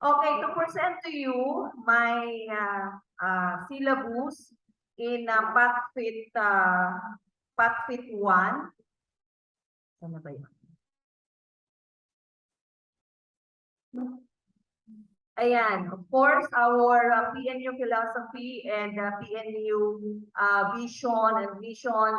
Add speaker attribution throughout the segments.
Speaker 1: Okay, to present to you my syllabus in Pathfit 1. Ano ba yun? Ayan, of course, our PNU philosophy and PNU vision and vision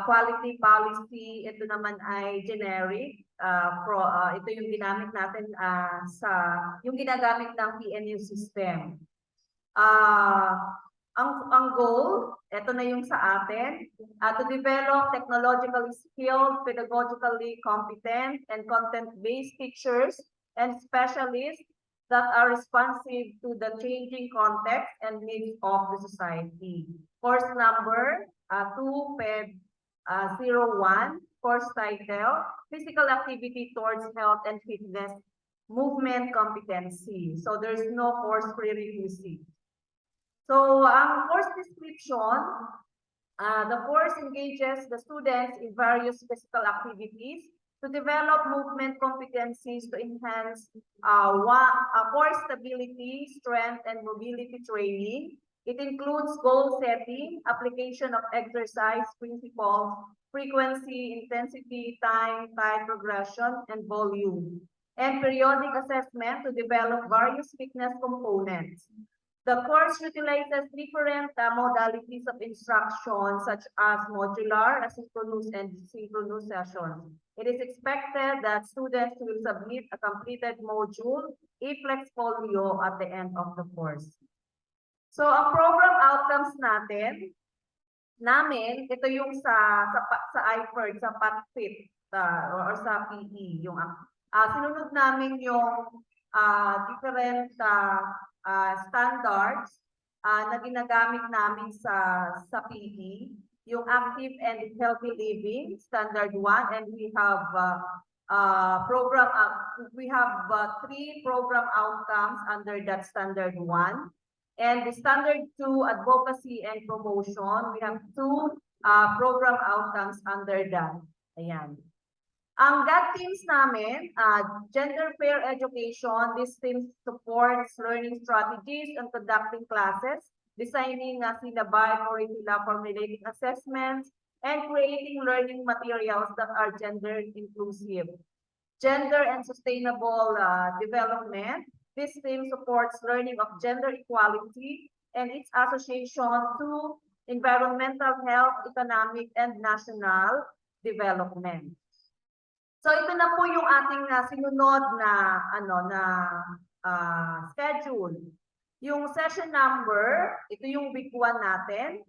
Speaker 1: quality policy, ito naman ay generic. Ito yung ginamit natin yung ginagamit ng PNU system. Ang goal, ito na yung sa atin, to develop technologically skilled, pedagogically competent, and content-based teachers and specialists that are responsive to the changing context and needs of the society. Course number 2, PED 01, course title, Physical Activity Towards Health and Fitness Movement Competency. So there's no course prerequisite. So ang course description, the course engages the students in various physical activities to develop movement competencies to enhance core stability, strength, and mobility training. It includes goal setting, application of exercise principles, frequency, intensity, time, progression, and volume, and periodic assessment to develop various fitness components. The course utilizes different modalities of instruction such as modular, asynchronous, and synchronous sessions. It is expected that students will submit a completed module, e-flex folio at the end of the course. So, ang program outcomes namin, ito yung sa IFERD, sa Pathfit, or sa PE. Sinunod namin yung different standards na ginagamit namin sa PE, yung active and healthy living, standard 1, and we have three program outcomes under that standard 1. And the standard 2, advocacy and promotion, we have 2 program outcomes under that. Ayan. Ang GAT teams namin, gender fair education, this team supports learning strategies and conducting classes, designing syllabi, curricula, formulating assessments, and creating learning materials that are gender inclusive. Gender and sustainable development, this team supports learning of gender equality and its association to environmental health, economic, and national development. So ito na po yung ating sinunod na schedule. Yung session number, ito yung week 1 natin.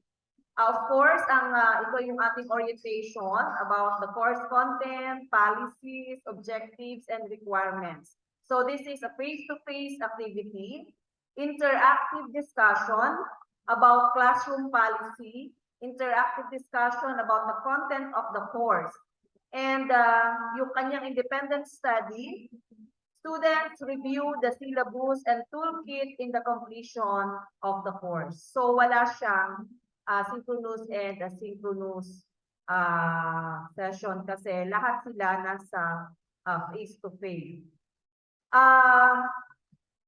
Speaker 1: Of course, ito yung ating orientation about the course content, policies, objectives, and requirements. So this is a face-to-face activity, interactive discussion about classroom policy, interactive discussion about the content of the course. And yung kanyang independent study, students review the syllabus and toolkit in the completion of the course. So wala siyang synchronous and asynchronous session kasi lahat sila nasa face-to-face.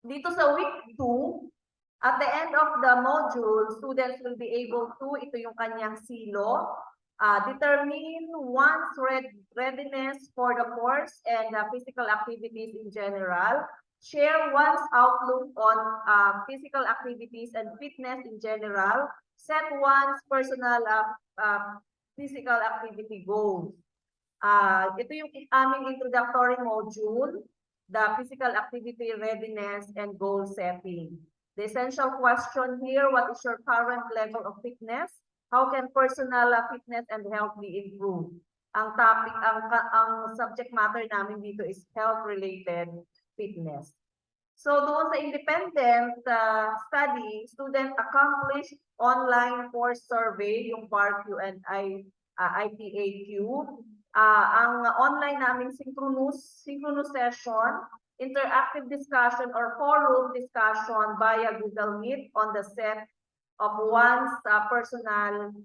Speaker 1: Dito sa week 2, at the end of the module, students will be able to, ito yung kanyang silo, determine one's readiness for the course and physical activities in general, share one's outlook on physical activities and fitness in general, set one's personal physical activity goals. Ito yung aming introductory module, the physical activity readiness and goal setting. The essential question here, what is your current level of fitness? How can personal fitness and health be improved? Ang topic, ang subject matter namin dito is health-related fitness. So doon sa independent study, student accomplished online course survey, yung PARQ and IPAQ. Ang online namin synchronous session, interactive discussion or forum discussion via Google Meet on the set of one's personal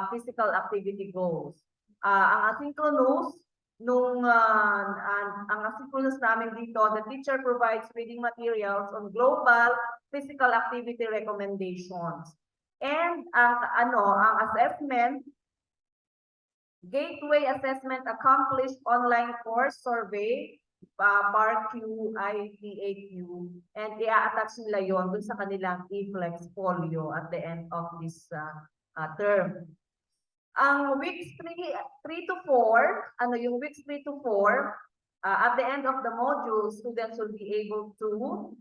Speaker 1: physical activity goals. Ang asynchronous, ang asynchronous namin dito, the teacher provides reading materials on global physical activity recommendations. And ang assessment, gateway assessment accomplished online course survey, PARQ-IPAQ, and i-attach nila yon dun sa kanilang e-flex folio at the end of this term. Ang weeks 3 to 4, yung weeks 3 to 4, at the end of the module, students will be able to,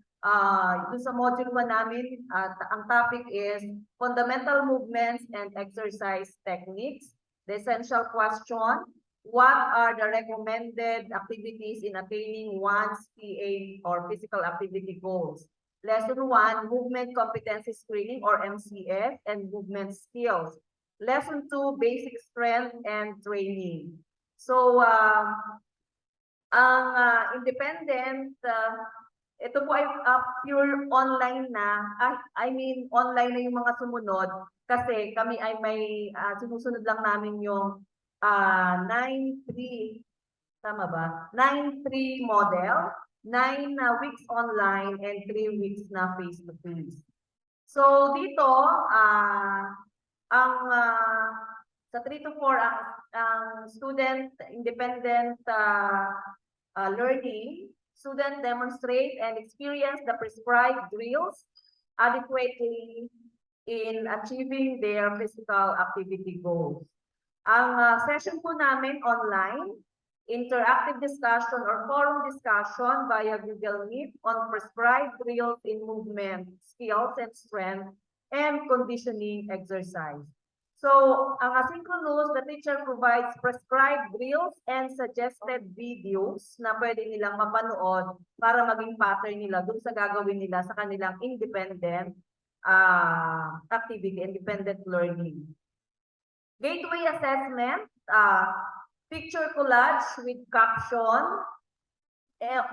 Speaker 1: dun sa module 1 namin, ang topic is fundamental movements and exercise techniques. The essential question, what are the recommended activities in attaining one's PA or physical activity goals? Lesson 1, movement competency screening or MCS and movement skills. Lesson 2, basic strength and training. So, ang independent, ito po ay pure online na, online na yung mga sumunod kasi kami ay may sinusunod lang namin yung 9-3, tama ba? 9-3 model, 9 weeks online and 3 weeks na face-to-face. So, dito, sa 3 to 4, ang student independent learning, student demonstrate and experience the prescribed drills adequately in achieving their physical activity goals. Ang session po namin online, interactive discussion or forum discussion via Google Meet on prescribed drills in movement, skills and strength, and conditioning exercise. So, ang asynchronous, the teacher provides prescribed drills and suggested videos na pwede nilang mapanood para maging pattern nila dun sa gagawin nila sa kanilang independent activity, independent learning. Gateway assessment, picture collage with caption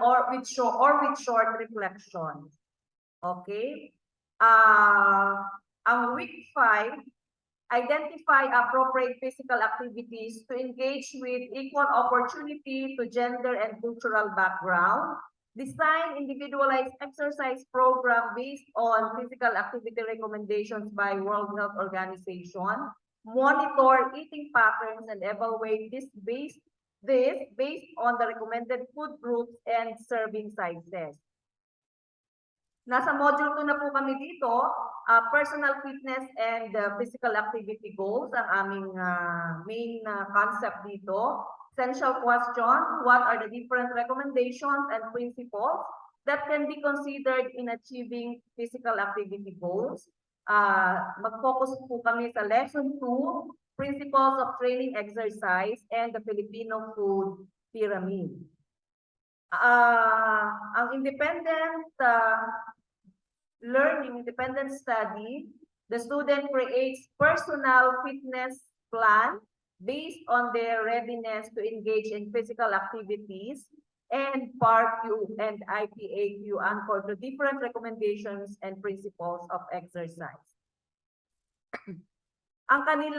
Speaker 1: or with short reflection. Okay? Ang week 5, identify appropriate physical activities to engage with equal opportunity to gender and cultural background. Design individualized exercise program based on physical activity recommendations by World Health Organization. Monitor eating patterns and evaluate this based on the recommended food groups and serving sizes. Nasa module 2 na po kami dito, personal fitness and physical activity goals, ang aming main concept dito. Essential question, what are the different recommendations and principles that can be considered in achieving physical activity goals? Mag-focus po kami sa lesson 2, principles of training exercise and the Filipino food pyramid. Ang independent learning, independent study, the student creates personal fitness plan based on their readiness to engage in physical activities, and PARQ and IPAQ anchor to different recommendations and principles of exercise. Ang aming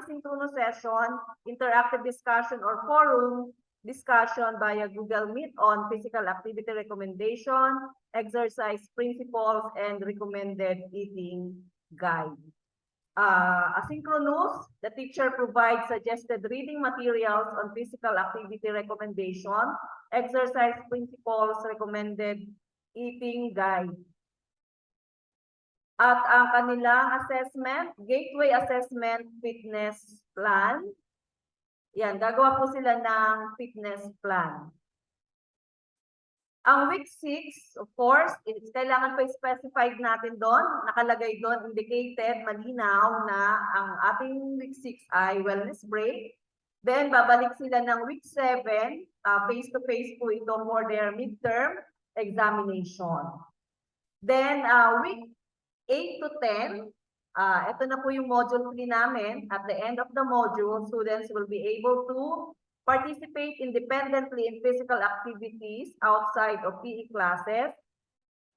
Speaker 1: synchronous session, interactive discussion or forum discussion via Google Meet on physical activity recommendation, exercise principles, and recommended eating guide. Asynchronous, the teacher provides suggested reading materials on physical activity recommendation, exercise principles, recommended eating guide. At ang kanilang assessment, gateway assessment fitness plan. Yan, gagawa po sila ng fitness plan. Ang week 6, of course, kailangan pa specified natin doon, nakalagay doon, indicated, malinaw na ang ating week 6 ay wellness break. Then, babalik sila ng week 7, face-to-face po ito for their midterm examination. Then, week 8 to 10, ito na po yung module 3 namin. At the end of the module, students will be able to participate independently in physical activities outside of PE classes,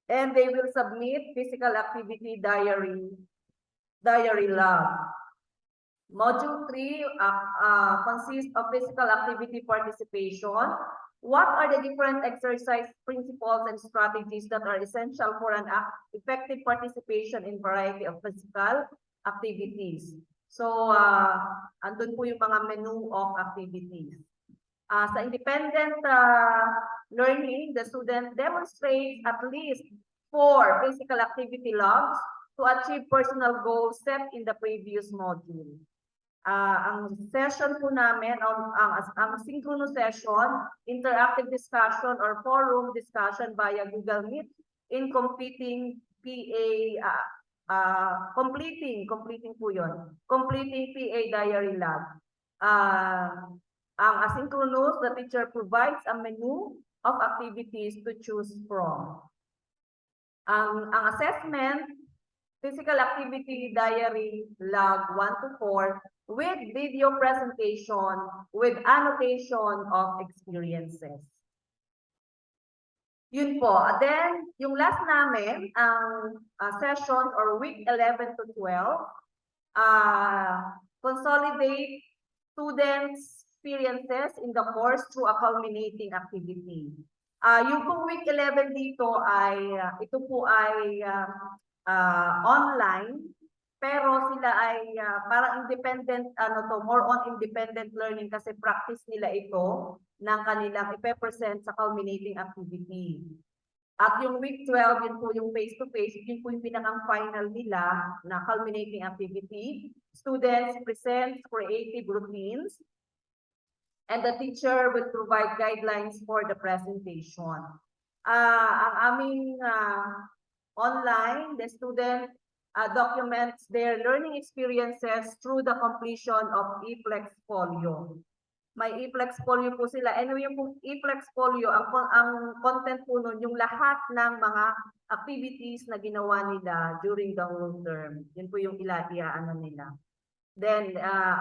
Speaker 1: and they will submit physical activity diary log. Module 3 consists of physical activity participation. What are the different exercise principles and strategies that are essential for an effective participation in variety of physical activities? So, andun po yung mga menu of activities. Sa independent learning, the student demonstrates at least 4 physical activity logs to achieve personal goals set in the previous module. Ang session po namin, ang synchronous session, interactive discussion or forum discussion via Google Meet in completing completing po yun, completing PA diary log. Ang asynchronous, the teacher provides a menu of activities to choose from. Ang assessment, physical activity diary log 1 to 4 with video presentation with annotation of experiences. Yun po. Then, yung last namin, ang session or week 11 to 12, consolidate students' experiences in the course through a culminating activity. Yung pong week 11 dito ay, ito po ay online, pero sila ay parang independent, more on independent learning kasi practice nila ito ng kanilang ipe-present sa culminating activity. At yung week 12, yun po yung face-to-face, yun po yung pinakang final nila na culminating activity. Students present creative routines and the teacher will provide guidelines for the presentation. Ang aming online, the student documents their learning experiences through the completion of e-flex folio. May e-flex folio po sila. Anyway, yung e-flex folio, ang content po nun, yung lahat ng mga activities na ginawa nila during the whole term. Yun po yung ano nila. Then,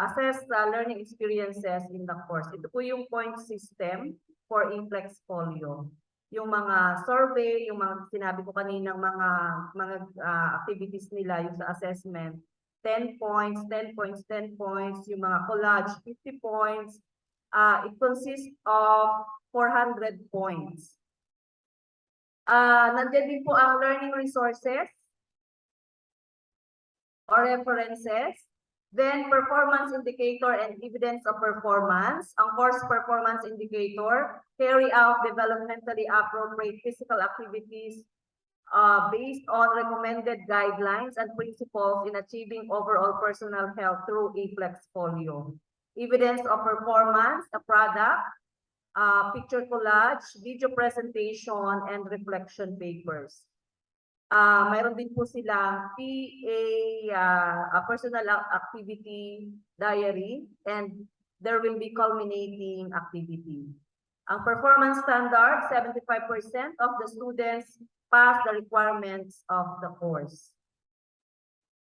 Speaker 1: assess learning experiences in the course. Ito po yung point system for e-flex folio. Yung mga survey, yung mga sinabi ko kaninang mga activities nila, yung sa assessment, 10 points, 10 points, 10 points, yung mga collage, 50 points. It consists of 400 points. Nandiyan din po ang learning resources or references. Then, performance indicator and evidence of performance. Ang course performance indicator, carry out developmentally appropriate physical activities based on recommended guidelines and principles in achieving overall personal health through e-flex folio. Evidence of performance, a product, picture collage, video presentation, and reflection papers. Mayroon din po sila a personal activity diary, and there will be culminating activity. Ang performance standard, 75% of the students pass the requirements of the course.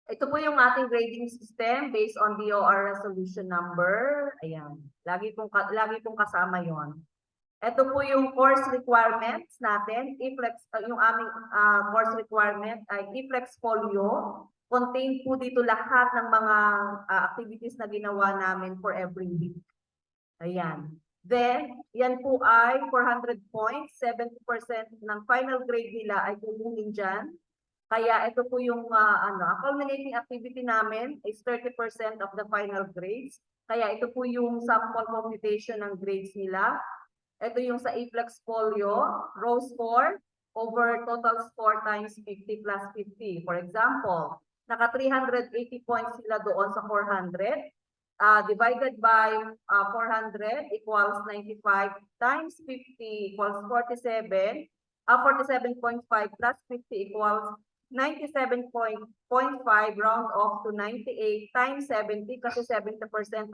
Speaker 1: Ito po yung ating grading system based on DOR resolution number. Ayan, lagi pong kasama yon. Ito po yung course requirements natin. Yung aming course requirement ay e-flex folio. Contain po dito lahat ng mga activities na ginawa namin for every week. Ayan. Then, yan po ay 400 points. 70% ng final grade nila ay kukunin dyan. Kaya ito po yung culminating activity namin is 30% of the final grades. Kaya ito po yung sample computation ng grades nila. Ito yung sa e-flex folio, row score over total score times 50 plus 50. For example, naka 380 points sila doon sa 400. Divided by 400 equals 95 times 50 equals 47. 47.5 plus 50 equals 97.5 round off to 98 times 70 kasi 70%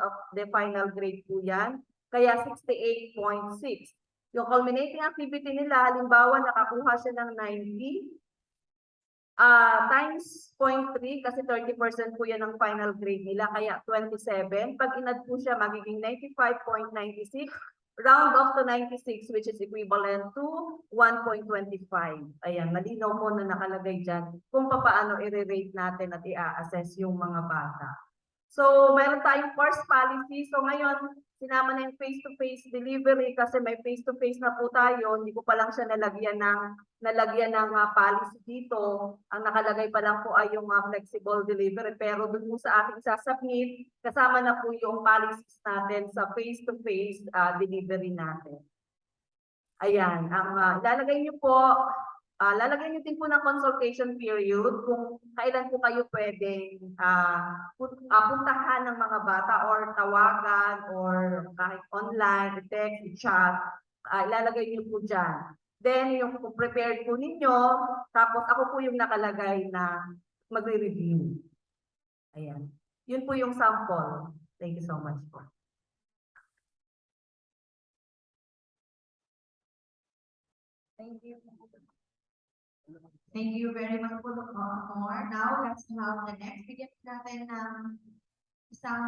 Speaker 1: of the final grade po yan. Kaya 68.6. Yung culminating activity nila, halimbawa nakakuha siya ng 90 times 0.3 kasi 30% po yan ng final grade nila, kaya 27. Pag inad po siya, magiging 95.96, round off to 96, which is equivalent to 1.25. Ayan, malinaw po na nakalagay dyan kung paano i-rate natin at i-assess yung mga bata. So, mayroon tayong course policy. So, ngayon, sinama na yung face-to-face delivery kasi may face-to-face na po tayo. Hindi ko pa lang siya nalagyan ng policy dito. Ang nakalagay pa lang po ay yung flexible delivery. Pero dun po sa ating sasubmit, kasama na po yung policies natin sa face-to-face delivery natin. Ayan, ang lalagay niyo po, lalagyan niyo din po ng consultation period kung kailan po kayo pwedeng puntahan ng mga bata or tawagan or kahit online, text, chat, ilalagay niyo po dyan. Then, yung prepared po ninyo, tapos ako po yung nakalagay na magre-review. Ayan. Yun po yung sample. Thank you so much po.
Speaker 2: Thank you. Thank you very much po, more. Now, let's have the next video natin ng isang